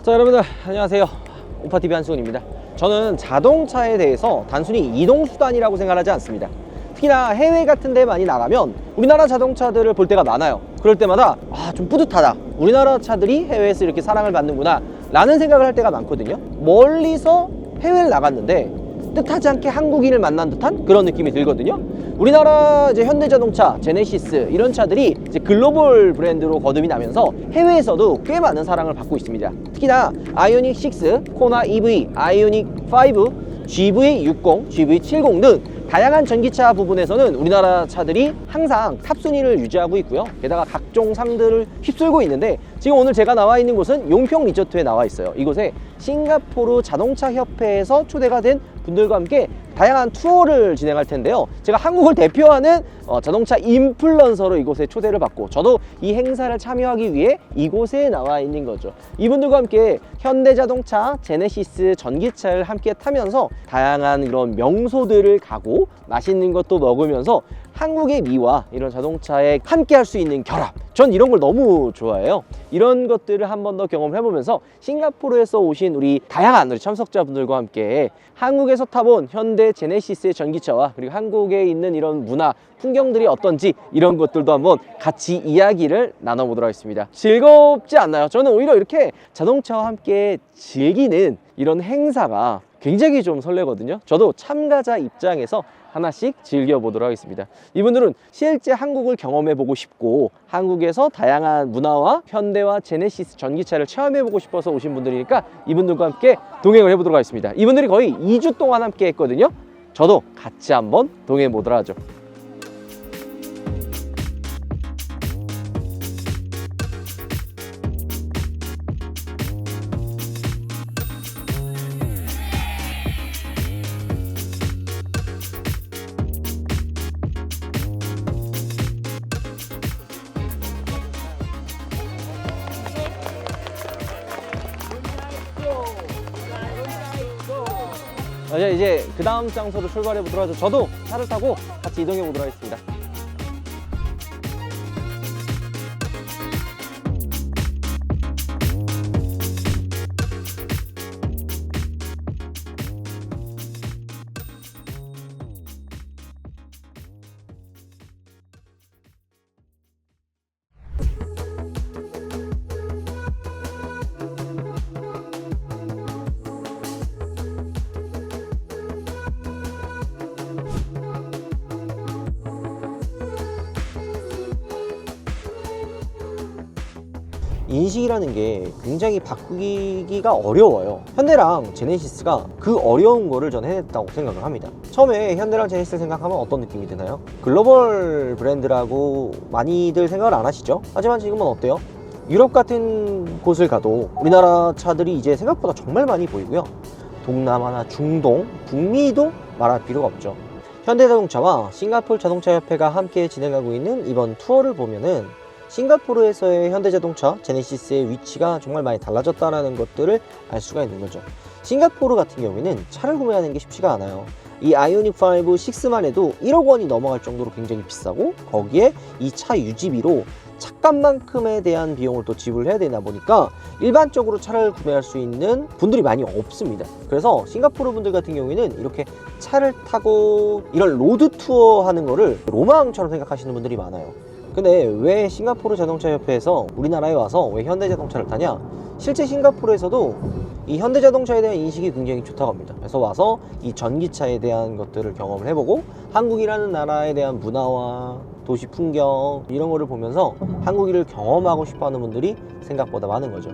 자, 여러분들 안녕하세요. 오파TV 한승훈입니다. 저는 자동차에 대해서 단순히 이동수단이라고 생각하지 않습니다. 특히나 해외 같은 데 많이 나가면 우리나라 자동차들을 볼 때가 많아요. 그럴 때마다 좀 뿌듯하다, 우리나라 차들이 해외에서 이렇게 사랑을 받는구나 라는 생각을 할 때가 많거든요. 멀리서 해외를 나갔는데 뜻하지 않게 한국인을 만난 듯한 그런 느낌이 들거든요. 우리나라 이제 현대자동차, 제네시스 이런 차들이 이제 글로벌 브랜드로 거듭이 나면서 해외에서도 꽤 많은 사랑을 받고 있습니다. 특히나 아이오닉 6, 코나 EV, 아이오닉 5, GV60, GV70 등 다양한 전기차 부분에서는 우리나라 차들이 항상 탑순위를 유지하고 있고요. 게다가 각종 상들을 휩쓸고 있는데, 지금 오늘 제가 나와 있는 곳은 용평 리조트에 나와 있어요. 이곳에 싱가포르 자동차 협회에서 초대가 된 분들과 함께 다양한 투어를 진행할 텐데요. 제가 한국을 대표하는 자동차 인플루언서로 이곳에 초대를 받고 저도 이 행사를 참여하기 위해 이곳에 나와 있는 거죠. 이분들과 함께 현대자동차, 제네시스 전기차를 함께 타면서 다양한 이런 명소들을 가고 맛있는 것도 먹으면서 한국의 미와 이런 자동차에 함께 할 수 있는 결합, 전 이런 걸 너무 좋아해요. 이런 것들을 한 번 더 경험을 해보면서 싱가포르에서 오신 우리 다양한 우리 참석자분들과 함께 한국에서 타본 현대 제네시스의 전기차와 그리고 한국에 있는 이런 문화, 풍경들이 어떤지 이런 것들도 한번 같이 이야기를 나눠보도록 하겠습니다. 즐겁지 않나요? 저는 오히려 이렇게 자동차와 함께 즐기는 이런 행사가 굉장히 좀 설레거든요. 저도 참가자 입장에서 하나씩 즐겨보도록 하겠습니다. 이분들은 실제 한국을 경험해보고 싶고 한국에서 다양한 문화와 현대와 제네시스 전기차를 체험해보고 싶어서 오신 분들이니까 이분들과 함께 동행을 해보도록 하겠습니다. 이분들이 거의 2주 동안 함께 했거든요. 저도 같이 한번 동행해보도록 하죠. 이제 그 다음 장소로 출발해 보도록 하죠. 저도 차를 타고 같이 이동해 보도록 하겠습니다. 인식이라는 게 굉장히 바꾸기가 어려워요. 현대랑 제네시스가 그 어려운 거를 저는 해냈다고 생각을 합니다. 처음에 현대랑 제네시스 생각하면 어떤 느낌이 드나요? 글로벌 브랜드라고 많이들 생각을 안 하시죠? 하지만 지금은 어때요? 유럽 같은 곳을 가도 우리나라 차들이 이제 생각보다 정말 많이 보이고요. 동남아나 중동, 북미도 말할 필요가 없죠. 현대자동차와 싱가포르 자동차협회가 함께 진행하고 있는 이번 투어를 보면은 싱가포르에서의 현대자동차, 제네시스의 위치가 정말 많이 달라졌다는 것들을 알 수가 있는 거죠. 싱가포르 같은 경우에는 차를 구매하는 게 쉽지가 않아요. 이 아이오닉 5, 6만 해도 1억 원이 넘어갈 정도로 굉장히 비싸고, 거기에 이 차 유지비로 차값만큼에 대한 비용을 또 지불을 해야 되다 보니까 일반적으로 차를 구매할 수 있는 분들이 많이 없습니다. 그래서 싱가포르 분들 같은 경우에는 이렇게 차를 타고 이런 로드 투어 하는 거를 로망처럼 생각하시는 분들이 많아요. 근데 왜 싱가포르 자동차 협회에서 우리나라에 와서 왜 현대자동차를 타냐? 실제 싱가포르에서도 이 현대자동차에 대한 인식이 굉장히 좋다고 합니다. 그래서 와서 이 전기차에 대한 것들을 경험을 해보고 한국이라는 나라에 대한 문화와 도시 풍경 이런 거를 보면서 한국을 경험하고 싶어하는 분들이 생각보다 많은 거죠.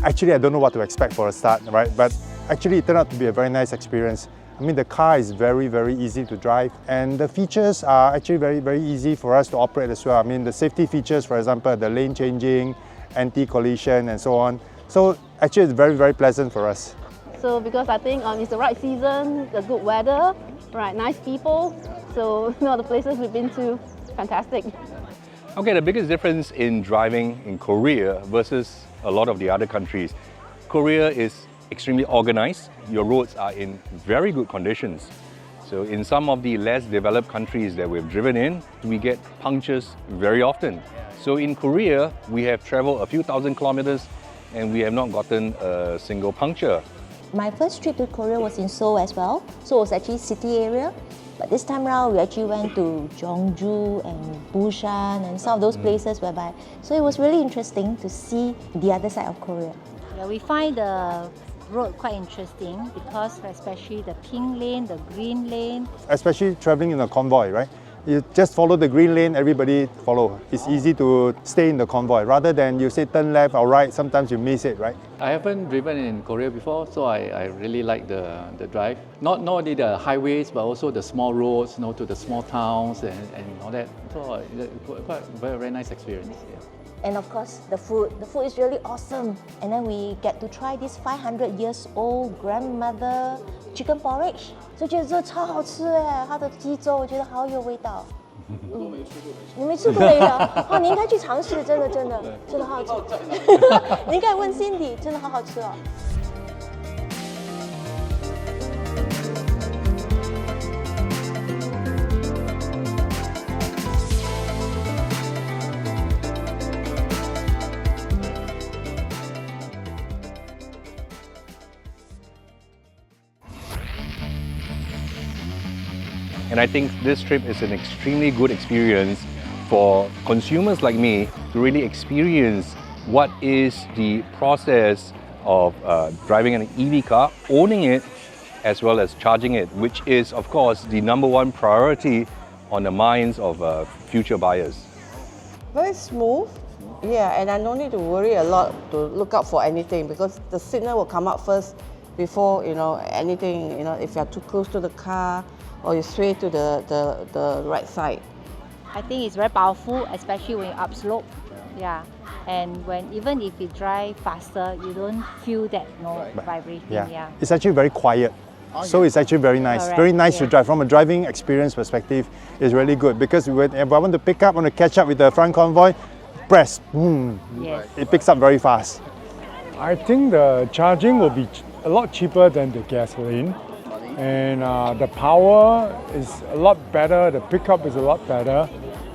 Actually, I don't know what to expect for a start, right? But actually, it turned out to be a very nice experience. I mean, the car is very, very easy to drive, and the features are actually very, very easy for us to operate as well. I mean, the safety features, for example, the lane changing, anti-collision, and so on. So actually, it's very, very pleasant for us. So because I think it's the right season, the good weather, right, nice people. So the places we've been to, fantastic. Okay, the biggest difference in driving in Korea versus a lot of the other countries. Korea is extremely organized. Your roads are in very good conditions. So in some of the less developed countries that we've driven in, we get punctures very often. So in Korea, we have traveled a few thousand kilometers and we have not gotten a single puncture. My first trip to Korea was in Seoul as well, so it was actually city area. But this time around, we actually went to Jeongju and Busan and some of those places whereby, so it was really interesting to see the other side of Korea. Yeah, we find the road quite interesting because especially the pink lane, the green lane. Especially traveling in a convoy, right? You just follow the green lane, everybody follow. It's easy to stay in the convoy rather than you say turn left or right, sometimes you miss it, right? I haven't driven in Korea before, so I really like the drive. Not only the highways, but also the small roads, to the small towns and all that. So quite very, very nice experience. Yeah. And of course, the food. The food is really awesome. And then we get to try this 500 years old grandmother chicken porridge. 就觉得这超好吃哎，它的鸡粥我觉得好有味道。你没吃过的呀？哦，你应该去尝试，真的好好吃。你应该问 Cindy， 真的好好吃哦。And I think this trip is an extremely good experience for consumers like me to really experience what is the process of driving an EV car, owning it, as well as charging it, which is, of course, the number one priority on the minds of future buyers. Very smooth, yeah, and I don't need to worry a lot to look out for anything because the signal will come up first before anything. If you're too close to the car or you sway to the right side. I think it's very powerful, especially when you're upslope. Yeah, and even if you drive faster, you don't feel that vibrating. Yeah. It's actually very quiet. So it's actually very nice. Correct, Very nice to yeah. drive. From a driving experience perspective, it's really good because if I want to pick up, want to catch up with the front convoy, press, boom, Yes. it picks up very fast. I think the charging will be a lot cheaper than the gasoline, and the power is a lot better, the pickup is a lot better.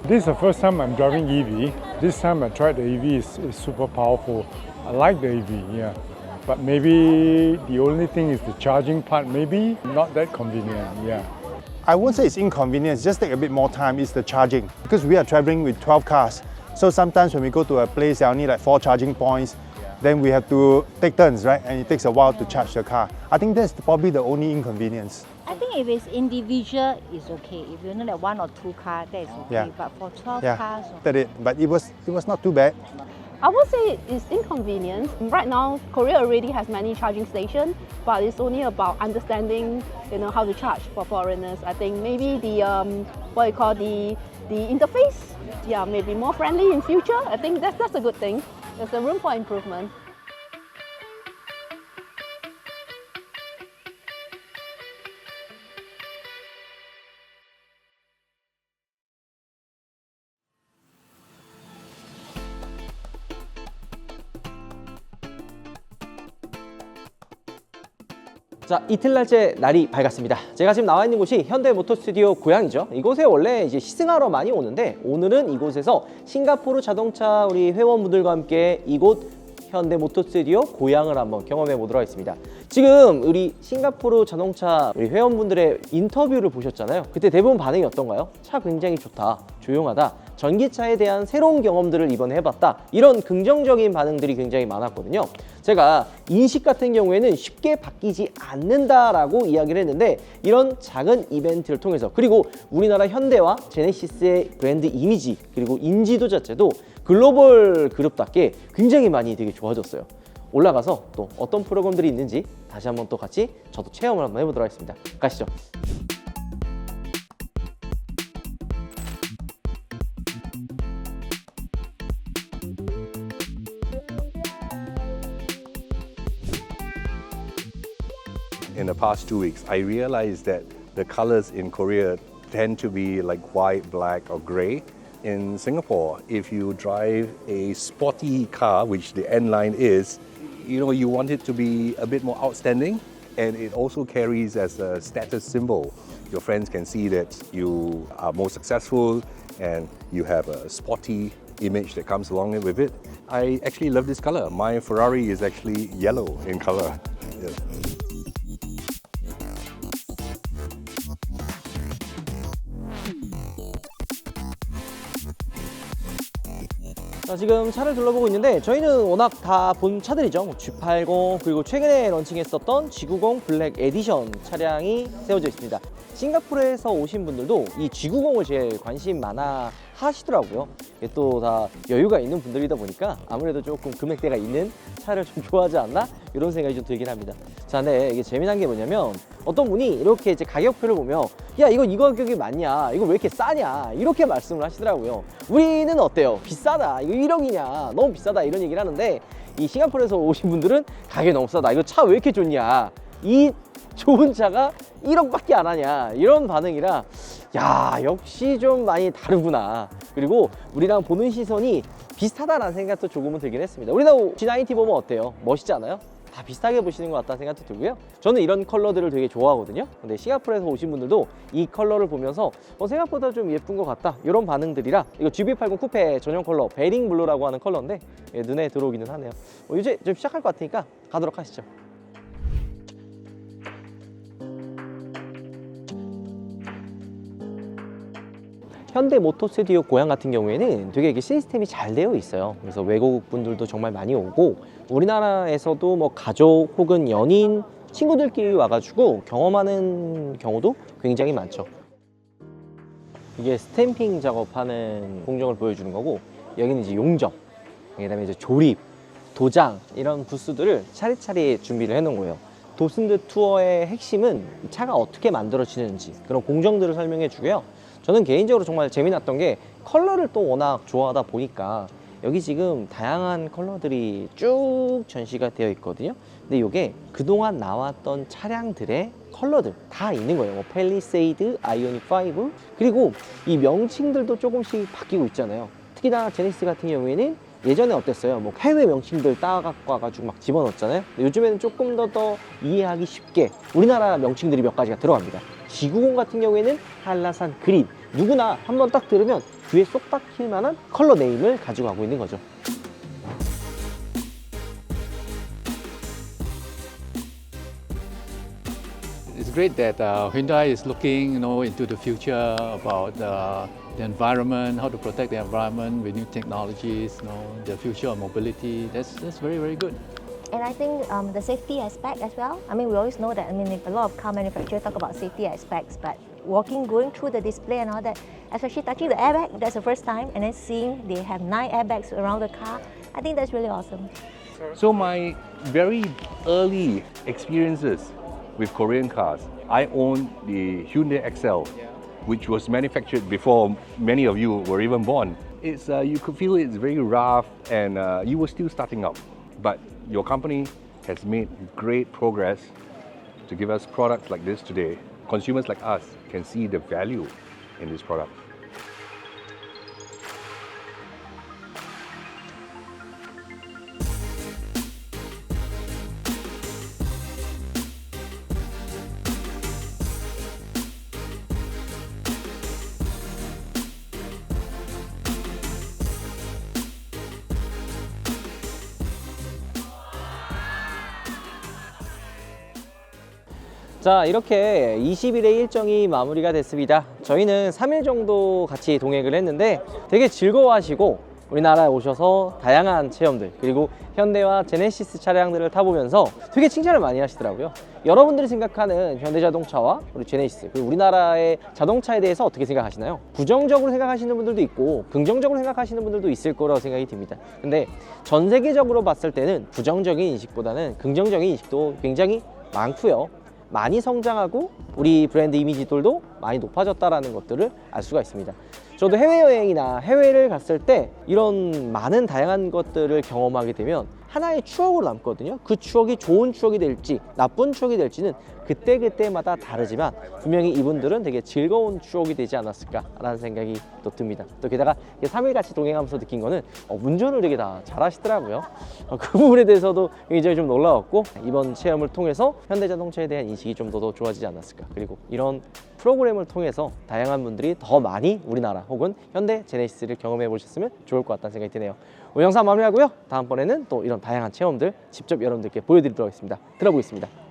This is the first time I'm driving EV. This time I tried the EV, is super powerful. I like the EV, yeah. But maybe the only thing is the charging part, maybe not that convenient, yeah. I won't say it's inconvenience, just take a bit more time, is the charging. Because we are traveling with 12 cars. So sometimes when we go to a place, there are only like 4 charging points. Then we have to take turns, right? And it takes a while to charge the car. I think that's probably the only inconvenience. I think if it's individual, it's okay. If you only like 1 or 2 cars, that is okay. Yeah. But for 12 Yeah, cars, that's it. But it was not too bad. I would say it's inconvenience. Right now, Korea already has many charging stations, but it's only about understanding, how to charge for foreigners. I think maybe the interface, yeah, maybe more friendly in future. I think that's a good thing. There's a room for improvement. 자, 이틀날째 날이 밝았습니다. 제가 지금 나와 있는 곳이 현대 모터 스튜디오 고양이죠. 이곳에 원래 이제 시승하러 많이 오는데 오늘은 이곳에서 싱가포르 자동차 우리 회원분들과 함께 이곳 현대 모터 스튜디오 고양을 한번 경험해 보도록 하겠습니다. 지금 우리 싱가포르 자동차 우리 회원분들의 인터뷰를 보셨잖아요. 그때 대부분 반응이 어떤가요? 차 굉장히 좋다, 조용하다, 전기차에 대한 새로운 경험들을 이번에 해봤다, 이런 긍정적인 반응들이 굉장히 많았거든요. 제가 인식 같은 경우에는 쉽게 바뀌지 않는다라고 이야기를 했는데 이런 작은 이벤트를 통해서, 그리고 우리나라 현대와 제네시스의 브랜드 이미지 그리고 인지도 자체도 글로벌 그룹답게 굉장히 많이 되게 좋아졌어요. 올라가서 또 어떤 프로그램들이 있는지 다시 한번 또 같이 저도 체험을 한번 해보도록 하겠습니다. 가시죠. In the past 2 weeks, I realized that the colors in Korea tend to be like white, black, or gray. In Singapore, if you drive a sporty car, which the N-Line is, you want it to be a bit more outstanding, and it also carries as a status symbol. your friends can see that you are more successful and you have a sporty image that comes along with it. I actually love this color. My Ferrari is actually yellow in color. Yeah. 자, 지금 차를 둘러보고 있는데 저희는 워낙 다 본 차들이죠. 뭐 G80 그리고 최근에 런칭했었던 G90 블랙 에디션 차량이 세워져 있습니다. 싱가포르에서 오신 분들도 이 G90을 제일 관심 많아 하시더라고요. 이게 또 다 여유가 있는 분들이다 보니까 아무래도 조금 금액대가 있는 차를 좀 좋아하지 않나? 이런 생각이 좀 들긴 합니다. 자, 근데 이게 재미난 게 뭐냐면 어떤 분이 이렇게 이제 가격표를 보면 야, 이거 가격이 맞냐? 이거 왜 이렇게 싸냐? 이렇게 말씀을 하시더라고요. 우리는 어때요? 비싸다. 이거 1억이냐? 너무 비싸다. 이런 얘기를 하는데 이 싱가포르에서 오신 분들은 가격이 너무 싸다. 이거 차 왜 이렇게 좋냐? 이 좋은 차가 1억밖에 안 하냐? 이런 반응이라 야, 역시 좀 많이 다르구나. 그리고 우리랑 보는 시선이 비슷하다라는 생각도 조금은 들긴 했습니다. 우리도 G90 보면 어때요? 멋있지 않아요? 다 비슷하게 보시는 것 같다는 생각도 들고요. 저는 이런 컬러들을 되게 좋아하거든요. 근데 싱가포르에서 오신 분들도 이 컬러를 보면서 생각보다 좀 예쁜 것 같다, 이런 반응들이라 이거 GV80 쿠페 전용 컬러 베링 블루라고 하는 컬러인데 눈에 들어오기는 하네요. 이제 좀 시작할 것 같으니까 가도록 하시죠. 현대 모터 스튜디오 고향 같은 경우에는 되게 이게 시스템이 잘 되어 있어요. 그래서 외국 분들도 정말 많이 오고 우리나라에서도 뭐 가족 혹은 연인, 친구들끼리 와가지고 경험하는 경우도 굉장히 많죠. 이게 스탬핑 작업하는 공정을 보여주는 거고, 여기는 이제 용접, 그다음에 이제 조립, 도장, 이런 부스들을 차례차례 준비를 해 놓은 거예요. 도슨드 투어의 핵심은 차가 어떻게 만들어지는지 그런 공정들을 설명해 주고요. 저는 개인적으로 정말 재미났던 게 컬러를 또 워낙 좋아하다 보니까 여기 지금 다양한 컬러들이 쭉 전시가 되어 있거든요. 근데 이게 그동안 나왔던 차량들의 컬러들 다 있는 거예요. 뭐 팰리세이드, 아이오닉5, 그리고 이 명칭들도 조금씩 바뀌고 있잖아요. 특히나 제네시스 같은 경우에는 예전에 어땠어요? 뭐 해외 명칭들 따갖고 와가지고 막 집어넣었잖아요. 요즘에는 조금 더 이해하기 쉽게 우리나라 명칭들이 몇 가지가 들어갑니다. G90 같은 경우에는 한라산 그린, 누구나 한번 딱 들으면 귀에 쏙 박힐 만한 컬러 네임을 가지고 가고 있는 거죠. It's great that Hyundai is looking, into the future about the environment, how to protect the environment with new technologies, the future of mobility. That's very, very good. And I think the safety aspect as well. I mean, we always know that, a lot of car manufacturers talk about safety aspects, but going through the display and all that, especially touching the airbag, that's the first time, and then seeing they have 9 airbags around the car, I think that's really awesome. So my very early experiences with Korean cars, I owned the Hyundai Excel, which was manufactured before many of you were even born. It's you could feel it's very rough, and you were still starting out. But your company has made great progress to give us products like this today. Consumers like us can see the value in this product. 자, 이렇게 20일의 일정이 마무리가 됐습니다. 저희는 3일 정도 같이 동행을 했는데 되게 즐거워하시고 우리나라에 오셔서 다양한 체험들, 그리고 현대와 제네시스 차량들을 타보면서 되게 칭찬을 많이 하시더라고요. 여러분들이 생각하는 현대자동차와 우리 제네시스, 그리고 우리나라의 자동차에 대해서 어떻게 생각하시나요? 부정적으로 생각하시는 분들도 있고 긍정적으로 생각하시는 분들도 있을 거라고 생각이 듭니다. 근데 전 세계적으로 봤을 때는 부정적인 인식보다는 긍정적인 인식도 굉장히 많고요. 많이 성장하고 우리 브랜드 이미지들도 많이 높아졌다는 것들을 알 수가 있습니다. 저도 해외여행이나 해외를 갔을 때 이런 많은 다양한 것들을 경험하게 되면 하나의 추억으로 남거든요. 그 추억이 좋은 추억이 될지 나쁜 추억이 될지는 그때그때마다 다르지만 분명히 이분들은 되게 즐거운 추억이 되지 않았을까라는 생각이 또 듭니다. 또 게다가 3일 같이 동행하면서 느낀 거는 운전을 되게 다 잘하시더라고요. 그 부분에 대해서도 굉장히 좀 놀라웠고, 이번 체험을 통해서 현대자동차에 대한 인식이 좀 더 좋아지지 않았을까. 그리고 이런 프로그램을 통해서 다양한 분들이 더 많이 우리나라 혹은 현대 제네시스를 경험해 보셨으면 좋을 것 같다는 생각이 드네요. 오늘 영상 마무리하고요. 다음번에는 또 이런 다양한 체험들 직접 여러분들께 보여드리도록 하겠습니다. 들어보겠습니다.